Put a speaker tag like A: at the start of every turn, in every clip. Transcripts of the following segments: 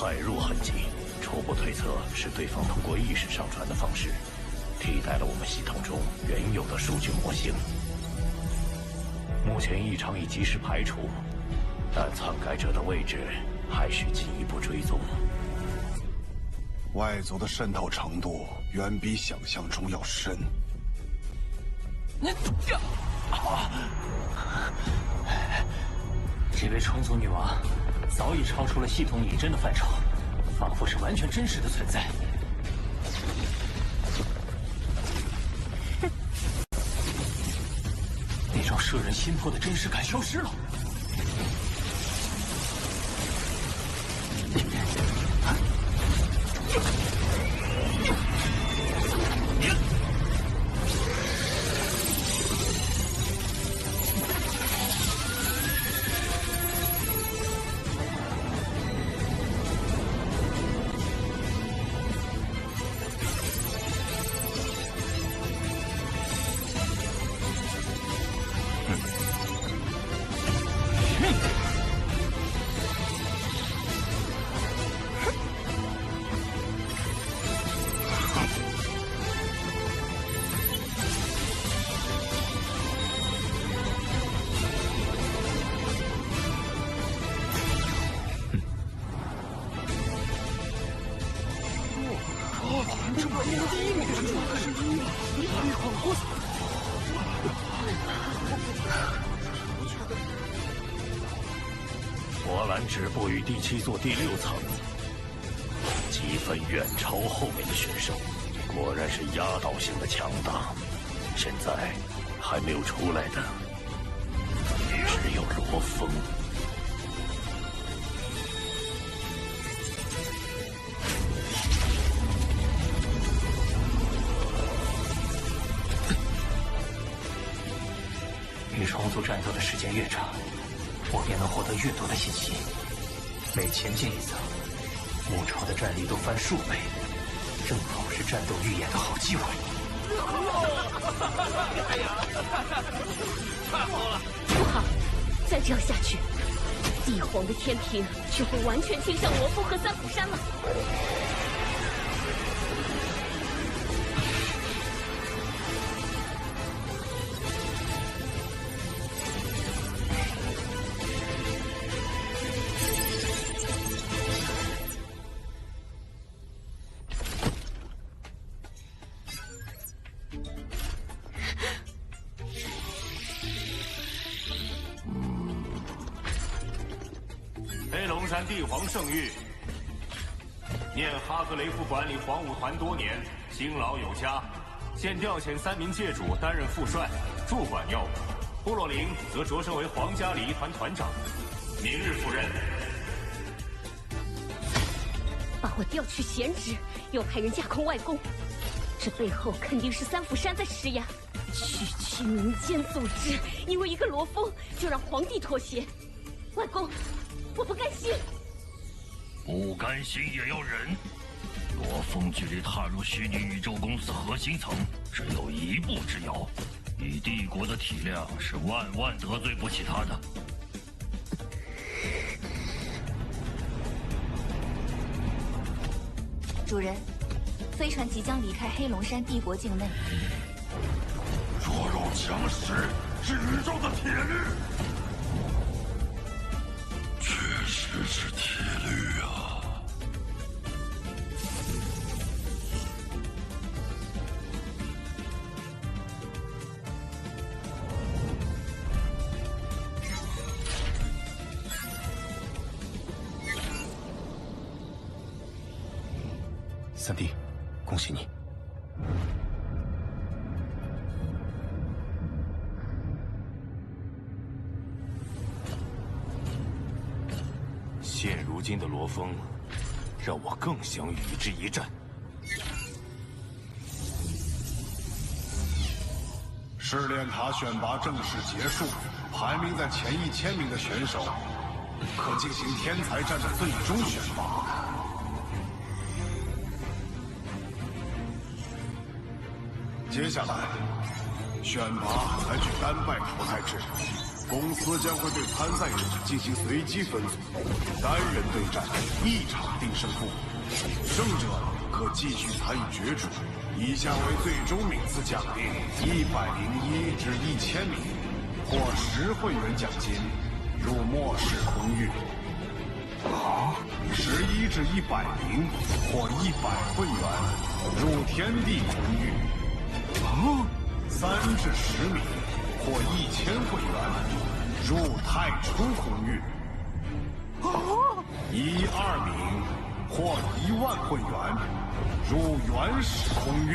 A: 骇入痕迹，初步推测是对方通过意识上传的方式，替代了我们系统中原有的数据模型。目前异常已及时排除，但篡改者的位置还需进一步追踪。
B: 外族的渗透程度远比想象中要深。
C: 这位虫族女王早已超出了系统拟真的范畴，仿佛是完全真实的存在。那种摄人心魄的真实感消失了。
A: 波兰止步于第7座第6层，积分远超后面的选手，果然是压倒性的强大。现在还没有出来的只有罗峰。
C: 与虫族战斗的时间越长，我便能获得越多的信息。每前进一层，母巢的战力都翻数倍，正好是战斗预演的好机会。
D: 不好，再这样下去，帝皇的天平就会完全倾向罗峰和三府山了。
E: 黑龙山帝皇圣谕，念哈格雷夫管理黄武团多年，辛劳有加，现调遣3名界主担任副帅，驻管要务。部落灵则擢升为皇家礼仪团团长，明日赴任。
D: 把我调去闲职，又派人架空外公，这背后肯定是三府山在施压。区民间组织，因为一个罗峰就让皇帝妥协。外公，我不甘心。
F: 不甘心也要忍。罗峰距离踏入虚拟宇宙公司核心层只有1步之遥，以帝国的体量是万万得罪不起他的。
G: 主人，飞船即将离开黑龙山帝国境内。
F: 弱肉强食是宇宙的铁律，确实是铁律啊！
C: 三弟，恭喜你！
E: 现如今的罗峰，让我更想与之一战。
B: 试炼塔选拔正式结束，排名在前1000名的选手可进行天才战的最终选拔。接下来，选拔采取单败淘汰制，公司将会对参赛者进行随机分组，单人对战，1场定胜负，胜者可继续参与角逐。以下为最终名次奖励：101至1000名，或10会员奖金，入末世空域；11至100名，或100会员，入天地空域；3至10名，或1000会员，入太初空域；12名，或10000会员，入原始空域。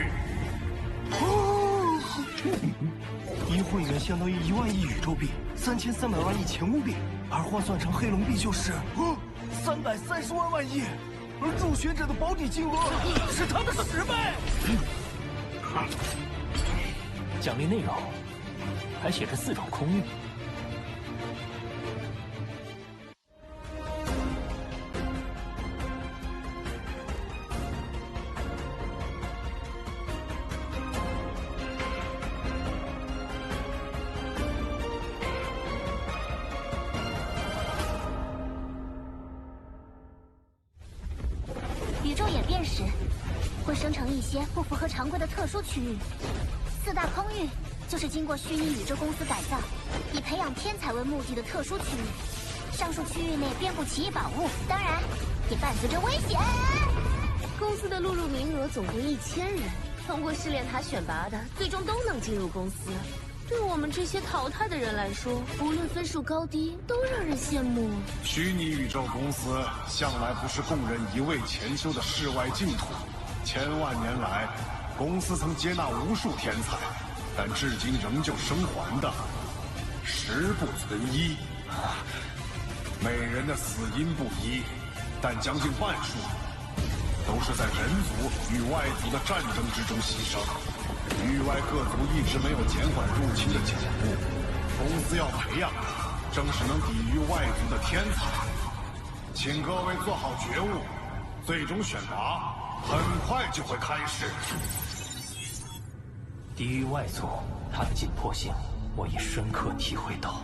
C: 1会员相当于1万亿宇宙币，3300万亿前物币，而换算成黑龙币就是330万亿，而入选者的保底金额是他的10倍。奖励内容还写着4种空域。
H: 宇宙演变时，会生成一些不符合常规的特殊区域。4大空域就是经过虚拟宇宙公司改造，以培养天才为目的的特殊区域。上述区域内遍布奇异宝物，当然也伴随着危险。
D: 公司的录入名额总共1000人，通过试炼塔选拔的，最终都能进入公司。对我们这些淘汰的人来说，无论分数高低，都让人羡慕。
B: 虚拟宇宙公司向来不是供人一味潜修的世外净土，千万年来，公司曾接纳无数天才，但至今仍旧生还的10不存1。每人的死因不一，但将近半数都是在人族与外族的战争之中牺牲。域外各族一直没有减缓入侵的脚步，公司要培养的正是能抵御外族的天才。请各位做好觉悟，最终选拔很快就会开始。
C: 抵御外族，它的紧迫性，我已深刻体会到。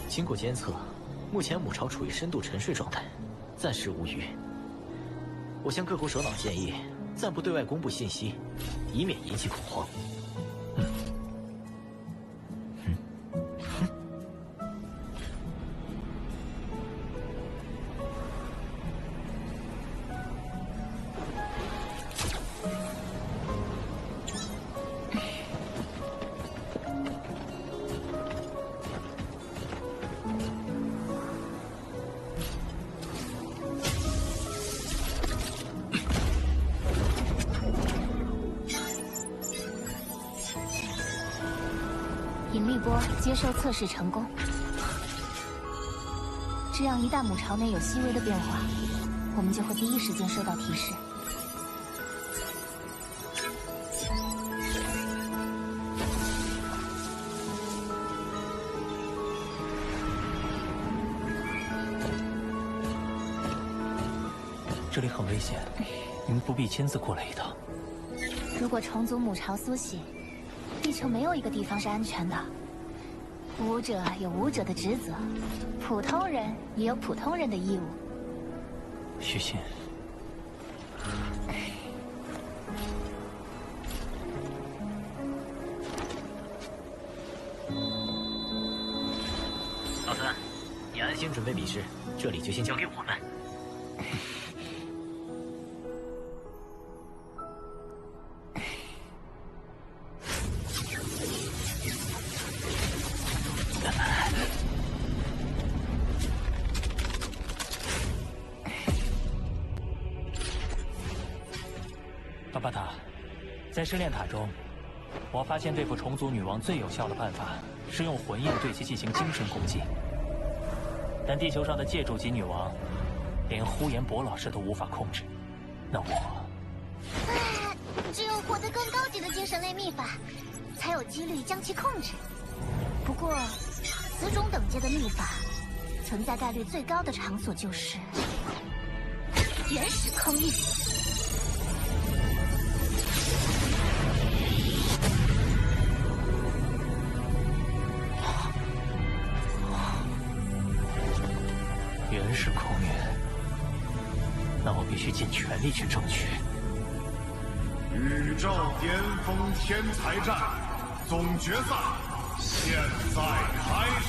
C: 经过监测，目前母巢处于深度沉睡状态，暂时无虞。我向各国首脑建议，暂不对外公布信息，以免引起恐慌。
H: 引力波接收测试成功，这样一旦母巢内有细微的变化，我们就会第一时间收到提示。
C: 这里很危险，您不必亲自过来一趟。
H: 如果重组母巢苏醒，地球没有一个地方是安全的。武者有武者的职责，普通人也有普通人的义务。
C: 许沁，老三，你安心准备比试，这里就先交给我们。巴巴塔，在试炼塔中，我发现对付虫族女王最有效的办法是用魂印对其进行精神攻击。但地球上的借助级女王，连呼延博老师都无法控制，那我……
H: 只有获得更高级的精神类秘法，才有几率将其控制。不过，此种等阶的秘法，存在概率最高的场所就是原始空域。
C: 原始空域，那我必须尽全力去争取。
B: 宇宙巅峰天才战总决赛现在开始。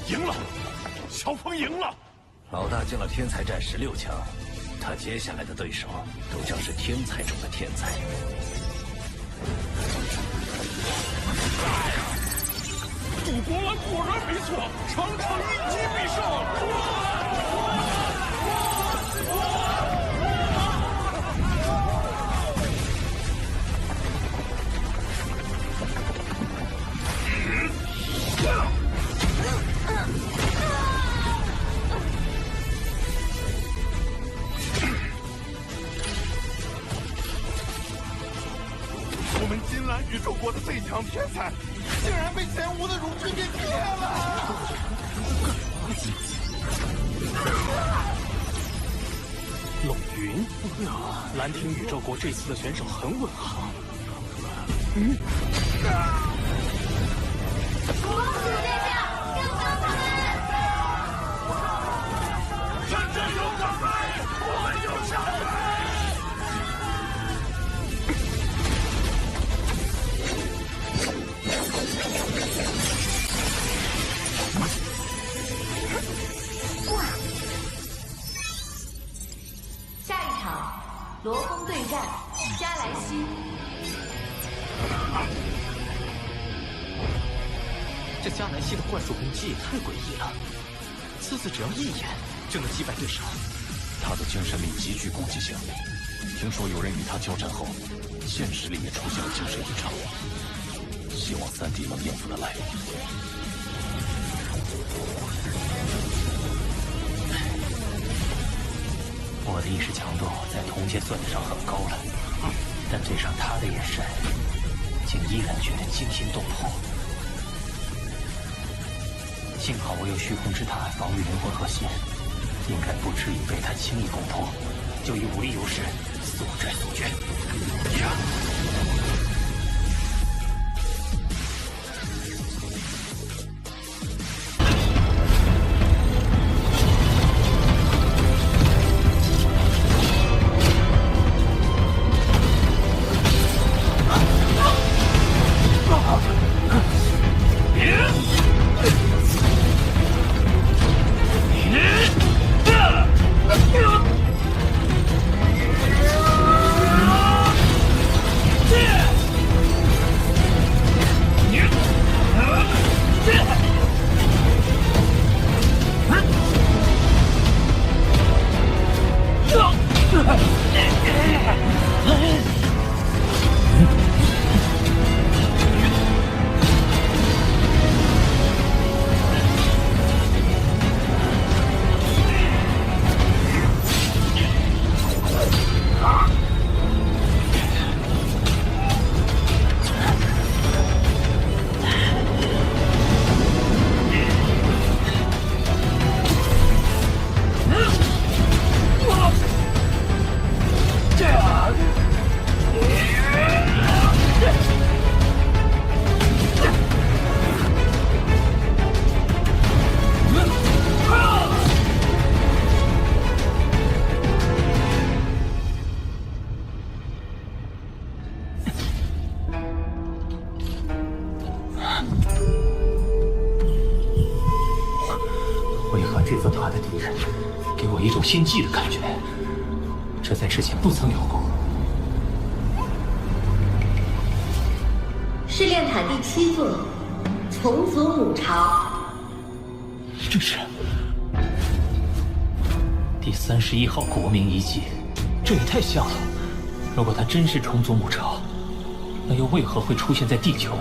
A: 赢了，萧峰赢了！
I: 老大进了天才战16强，他接下来的对手都将是天才中的天才。
A: 杜国兰果然没错，场场一击必胜。
J: 我们金兰宇宙国的最强天才，竟然被前无的辱军给灭了！
C: 冷云，兰亭宇宙国这次的选手很稳行。
H: 公主殿下，救救他们！
A: 战争有准备，我们就下水。
G: 下一场，罗峰对战加莱西。
C: 这加莱西的幻术攻击也太诡异了，次次只要一眼就能击败对手。
I: 他的精神力极具攻击性，听说有人与他交战后，现实里也出现了精神异常。希望3弟能应付得来。
C: 我的意识强度在同阶算得上很高了，但对上他的眼神，竟依然觉得惊心动魄。幸好我有虚空之塔防御灵魂核心，应该不至于被他轻易攻破，就以武力优势速战速决。
A: Yeah!
C: 这座塔的敌人，给我一种心悸的感觉，这在之前不曾有过。
D: 试炼塔第7座，重组母巢。
C: 这是第31号国民遗迹，这也太像了。如果它真是重组母巢，那又为何会出现在地球？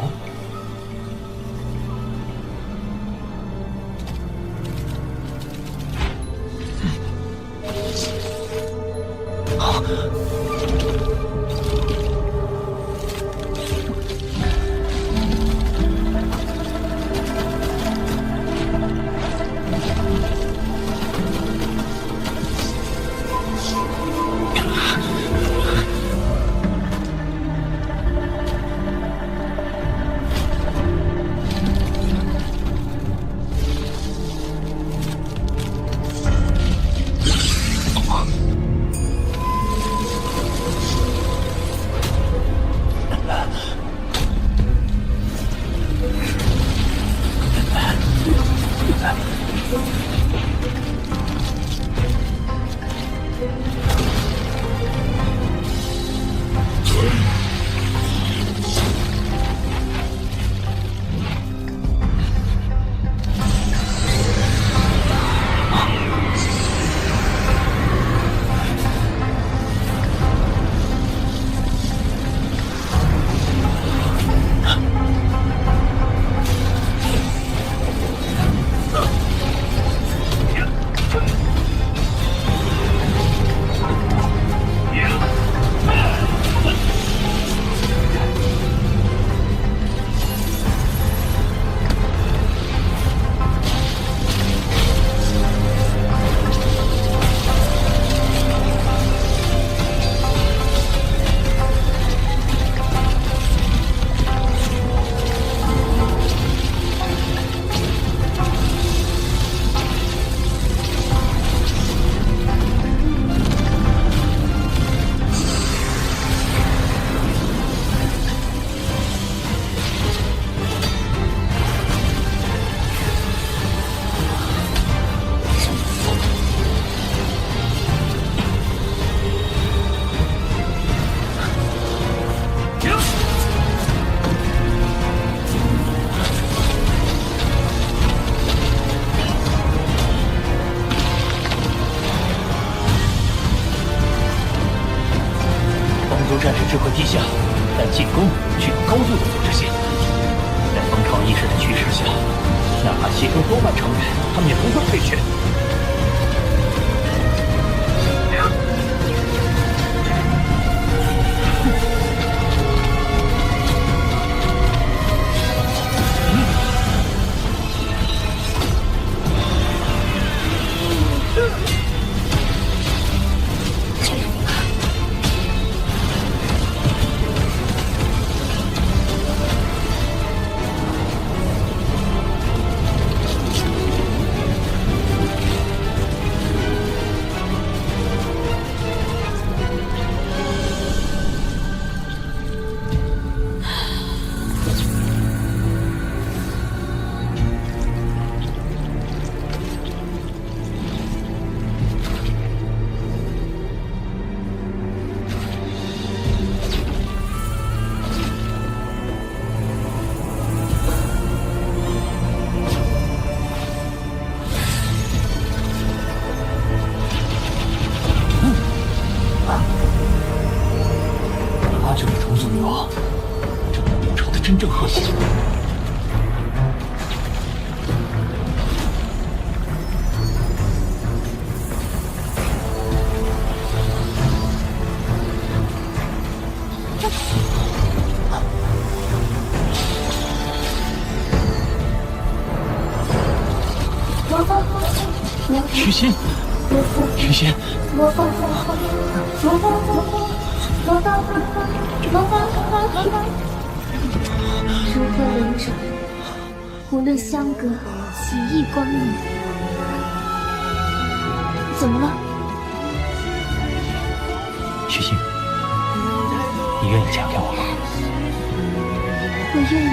C: 战士智慧低下，但进攻具有高度的组织性。在风潮意识的驱使下，哪怕牺牲多半成员，他们也不会退却。真正核心。徐心，徐心。
H: 如何两者，无论相隔几亿光年。怎么了？
C: 徐心，你愿意嫁给我吗？
H: 我愿意。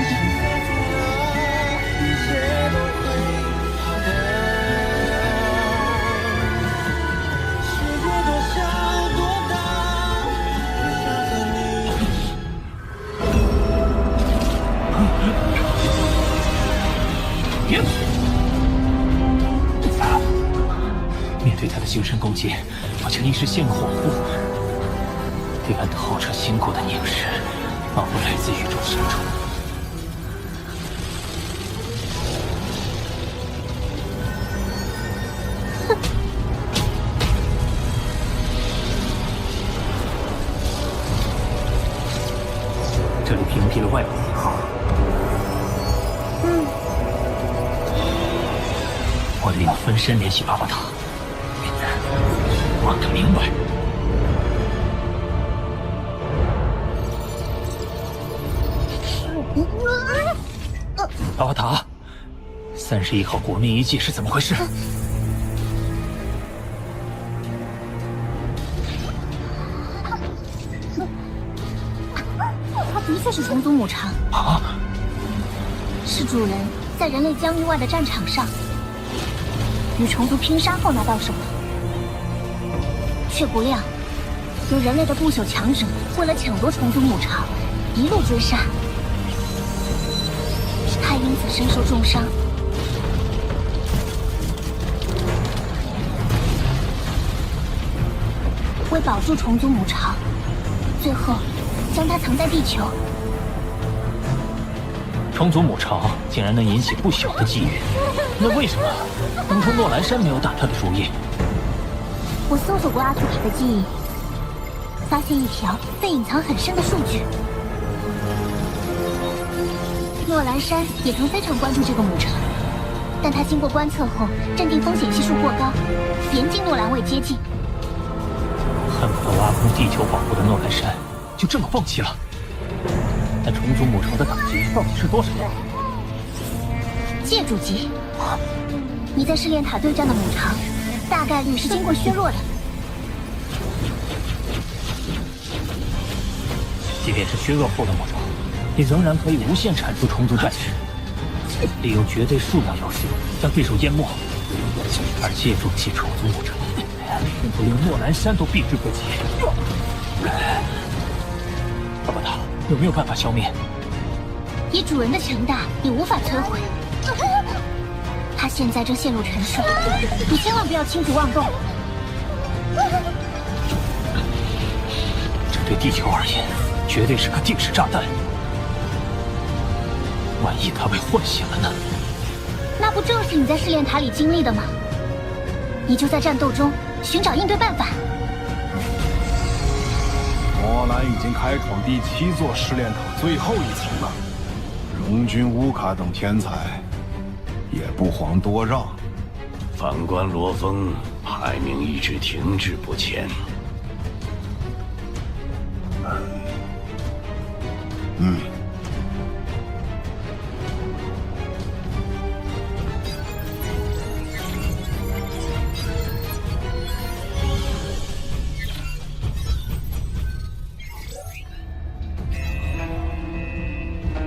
C: 面对他的精神攻击，我竟一时陷入恍惚。黑暗的后彻心骨的凝视，仿佛来自宇宙深处。这里屏蔽了外部信号。我得用分身联系巴巴塔。我可明白。巴巴塔，31号国民遗迹是怎么回事？
H: 它的确是虫族母肠
C: 啊！
H: 是主人在人类疆域外的战场上与虫族拼杀后拿到手的，却不料有人类的不朽强者为了抢夺虫族母巢，一路追杀，他因此身受重伤。为保住虫族母巢，最后将它藏在地球。
C: 虫族母巢竟然能引起不小的机遇，那为什么当初诺兰山没有打他的主意？
H: 我搜索过阿图塔的记忆，发现一条被隐藏很深的数据。诺兰山也曾非常关注这个母巢，但他经过观测后，认定风险系数过高，严禁诺兰卫接近。
C: 恨不得挖空地球保护的诺兰山，就这么放弃了？那虫族母巢的等级到底是多少？
H: 借助级。你在试炼塔对战的母巢，大概率是经过削弱的。
C: 即便是削弱后的母巢，也仍然可以无限产出虫族战士，利用绝对数量优势将对手淹没，而借助其虫族母巢，甚至连诺兰山都避之不及。巴巴塔有没有办法消灭？
H: 以主人的强大，也无法摧毁。他现在正陷入沉睡，你千万不要轻举妄动。
C: 这对地球而言，绝对是个定时炸弹。万一他被唤醒了呢？
H: 那不正是你在试炼塔里经历的吗？你就在战斗中寻找应对办法。
B: 诺兰已经开创第7座试炼塔最后一层了，荣军、乌卡等天才也不遑多让。
A: 反观罗峰，排名一直停滞不前。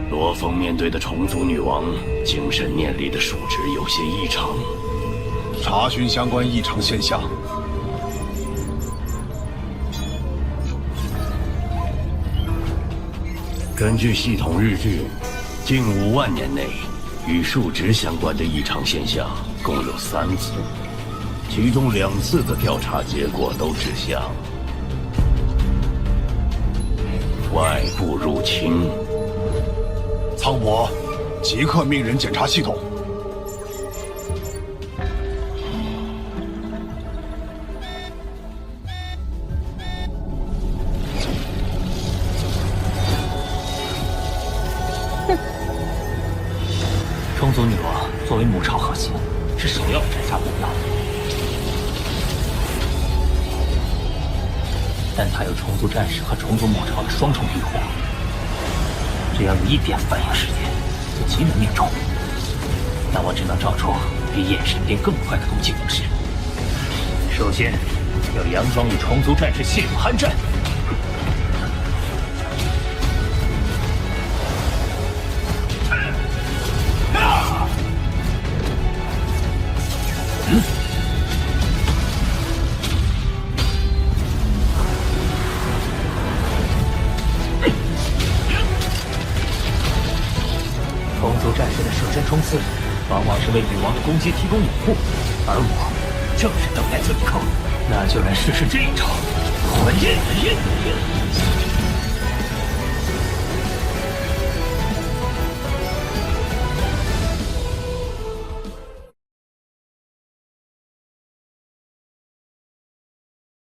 A: 罗峰面对的虫族女王精神念力的数值有些异常，
B: 查询相关异常现象。
A: 根据系统日志，近5万年内与数值相关的异常现象共有3次，其中2次的调查结果都指向外部入侵。
B: 苍伯，即刻命人检查系统。
C: 虫族女王作为母巢核心，是首要的斩杀目标，但她有虫族战士和虫族母巢的双重庇护，只要有一点反应时间，就极能命中。那我只能找出比眼神变更快的攻击方式。首先，要佯装与虫族战士陷入酣战。刺，往往是为女王的攻击提供掩护，而我正是等待这一刻。那就来试试这一招，火焰的印。